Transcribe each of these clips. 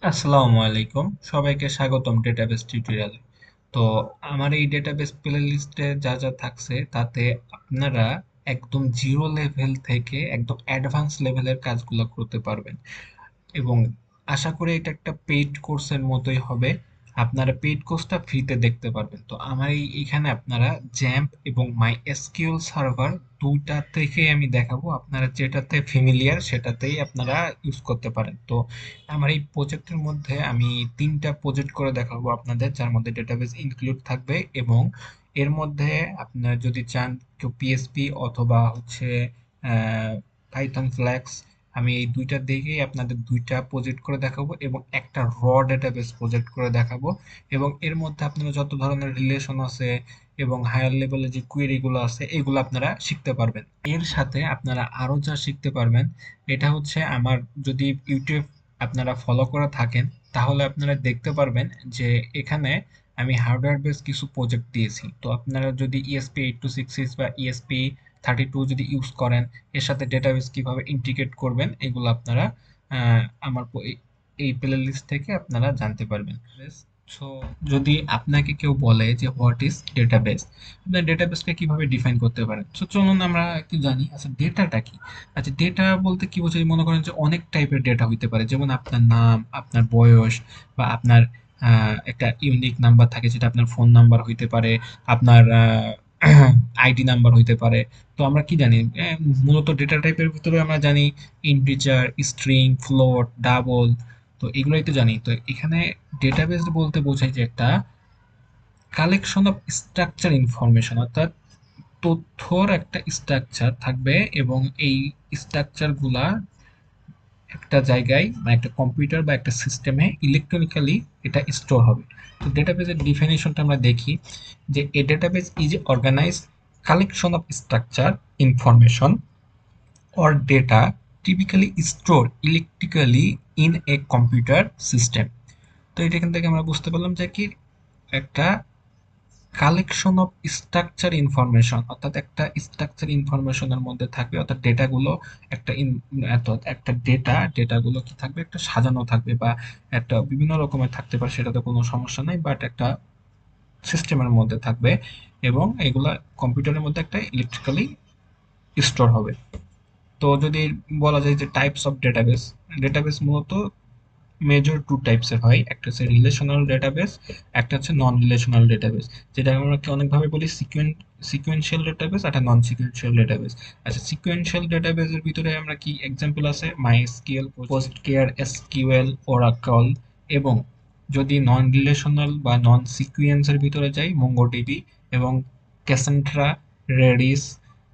আসসালামু আলাইকুম, সবাইকে স্বাগতম ডেটাবেস টিউটোরিয়ালে। তো আমার এই ডেটাবেস প্লে লিস্টে যা যা থাকছে তাতে আপনারা একদম জিরো লেভেল থেকে একদম অ্যাডভান্স লেভেলের কাজগুলো করতে পারবেন। এবং আশা করি এটা একটা পেইড কোর্সের মতোই হবে। আপনারা পেইড কোর্সটা ফ্রিতে দেখতে পারবেন। তো আমার এইখানে আপনারা জ্যাম্প এবং মাই এসকিউএল সার্ভার দুইটা থেকেই আমি দেখাবো, আপনারা যেটাতে ফ্যামিলিয়ার সেটাতেই আপনারা ইউজ করতে পারেন। তো আমার এই প্রজেক্টের মধ্যে আমি তিনটা প্রজেক্ট করে দেখাবো আপনাদের, যার মধ্যে ডেটাবেস ইনক্লুড থাকবে। এবং এর মধ্যে আপনারা যদি চান কেউ পিএসপি অথবা হচ্ছে পাইথন ফ্ল্যাক্স, আমি এই দুইটা দেখেই আপনাদের দুইটা প্রজেক্ট করে দেখাবো এবং একটা ডেটাবেস প্রজেক্ট করে দেখাবো। এবং এর মধ্যে আপনারা যত ধরনের রিলেশন আছে এবং হায়ার লেভেলের যে কুয়েরি গুলো আছে এগুলো আপনারা শিখতে পারবেন। এর সাথে আপনারা আরো যা শিখতে পারবেন, এটা হচ্ছে আমার, যদি ইউটিউব আপনারা ফলো করে থাকেন তাহলে আপনারা দেখতে পারবেন যে এখানে আমি হার্ডওয়্যার বেস কিছু প্রজেক্ট দিয়েছি। তো আপনারা যদি ইএসপি 8266 বা ইএসপি 32 যদি ইউজ করেন, এর সাথে ডেটাবেস কিভাবে ইন্টিগ্রেট করবেন এগুলো আপনারা আমার এই প্লে লিস্ট থেকে আপনারা জানতে পারবেন। সো যদি আপনাকে কেউ বলে যে হোয়াট ইজ ডেটাবেস, আপনার ডেটাবেসকে কিভাবে ডিফাইন করতে পারেন? সো চলুন আমরা একটু জানি, আচ্ছা ডেটাটা কি। আচ্ছা ডেটা বলতে কি বোঝায়? মনে করেন যে অনেক টাইপের ডেটা হইতে পারে, যেমন আপনার নাম, আপনার বয়স, বা আপনার একটা ইউনিক নাম্বার থাকে যেটা আপনার ফোন নাম্বার হইতে পারে, আপনার আইডি নাম্বার হইতে পারে। তো আমরা কি জানি, মূলত ডেটা টাইপের ভিতরে আমরা জানি ইন্টিজার, স্ট্রিং, ফ্লোট, ডাবল। তো এগুলোই তো জানি। তো এখানে ডেটাবেস বলতে বোঝায় যে একটা কালেকশন অফ স্ট্রাকচার ইনফরমেশন, অর্থাৎ তথ্যর একটা স্ট্রাকচার থাকবে এবং এই স্ট্রাকচার গুলা একটা জায়গায় বা একটা কম্পিউটার বা একটা সিস্টেমে ইলেকট্রনিক্যালি এটা স্টোর হবে। তো ডেটাবেসের ডিফিনিশনটা আমরা দেখি যে a database is organized collection of structure information or data typically stored electrically in a computer system। তো এটা এখান থেকে আমরা বুঝতে পারলাম যে কি একটা কালেকশন অফ স্ট্রাকচার ইনফরমেশন, অর্থাৎ একটা স্ট্রাকচার ইনফরমেশনের মধ্যে থাকবে, অর্থাৎ ডেটাগুলো একটা একটা ডেটাগুলো কি থাকবে, একটা সাজানো থাকবে বা একটা বিভিন্ন রকমের থাকতে পারে, সেটাতে কোনো সমস্যা নাই, বাট একটা সিস্টেমের মধ্যে থাকবে এবং এগুলা কম্পিউটারের মধ্যে একটা ইলেকট্রিক্যালি স্টোর হবে। তো যদি বলা যায় যে টাইপস অফ ডেটাবেস, ডেটাবেস মূলত মেজর টু টাইপসের হয়, একটা হচ্ছে রিলেশনাল ডেটাবেস, একটা হচ্ছে নন রিলেশনাল ডেটাবেস, যেটা আমরা কি অনেকভাবে বলি সিকুয়েন্সিয়াল ডেটাবেস, একটা নন সিকুয়েন্সিয়াল ডেটাবেস। আচ্ছা সিকুয়েন্সিয়াল ডেটাবেসের ভিতরে আমরা কি এক্সাম্পল আছে মাইএসকিউএল, পোস্টগ্রেসকিউএল, এসকিউএল, ওরাকল। এবং যদি নন রিলেশনাল বা নন সিকুয়েন্সের ভিতরে যাই, মঙ্গোডিবি এবং ক্যাসেন্ড্রা, রেডিস।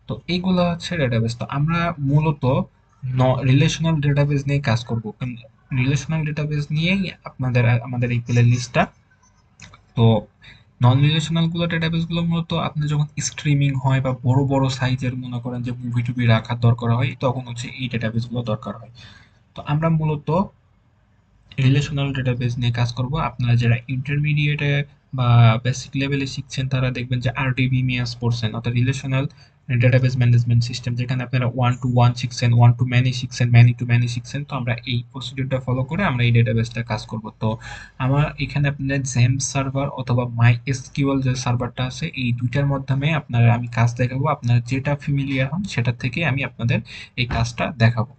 তো এইগুলো হচ্ছে ডেটাবেস। তো আমরা মূলত রিলেশনাল ডেটাবেস নিয়ে কাজ করব, রিলেশনাল ডেটাবেস নিয়েই আমাদের এই প্লে লিস্টটা। তো নন রিলেশনাল ডেটাবেস গুলো মূলত আপনি যখন স্ট্রিমিং হয় বা বড় বড় সাইজের মনে করেন যে মুভি টুভি রাখার দরকার হয়, তখন হচ্ছে এই ডেটাবেস গুলো দরকার হয়। তো আমরা মূলত রিলেশনাল ডেটাবেস নিয়ে কাজ করব। আপনারা যারা ইন্টারমিডিয়েটে বা বেসিক লেভেলে শিখছেন তারা দেখবেন যে আরডিবি মিয়াস পড়ছেন, অর্থাৎ রিলেশনাল ডেটাবেস ম্যানেজমেন্ট সিস্টেম, যেখানে আপনারা ওয়ান টু ওয়ান শিখছেন, ওয়ান টু ম্যানি শিখছেন, ম্যানি টু ম্যানি শিখছেন। তো আমরা এই প্রসিডিউরটা ফলো করে আমরা এই ডেটাবেসটা কাজ করব। তো আমার এখানে আপনাদের জেম সার্ভার অথবা মাই এসকিউএল যে সার্ভারটা আছে, এই দুইটার মাধ্যমে আপনারা আমি কাজ দেখাবো। আপনারা যেটা ফ্যামিলিয়ার হন সেটা থেকে আমি আপনাদের এই কাজটা দেখাবো।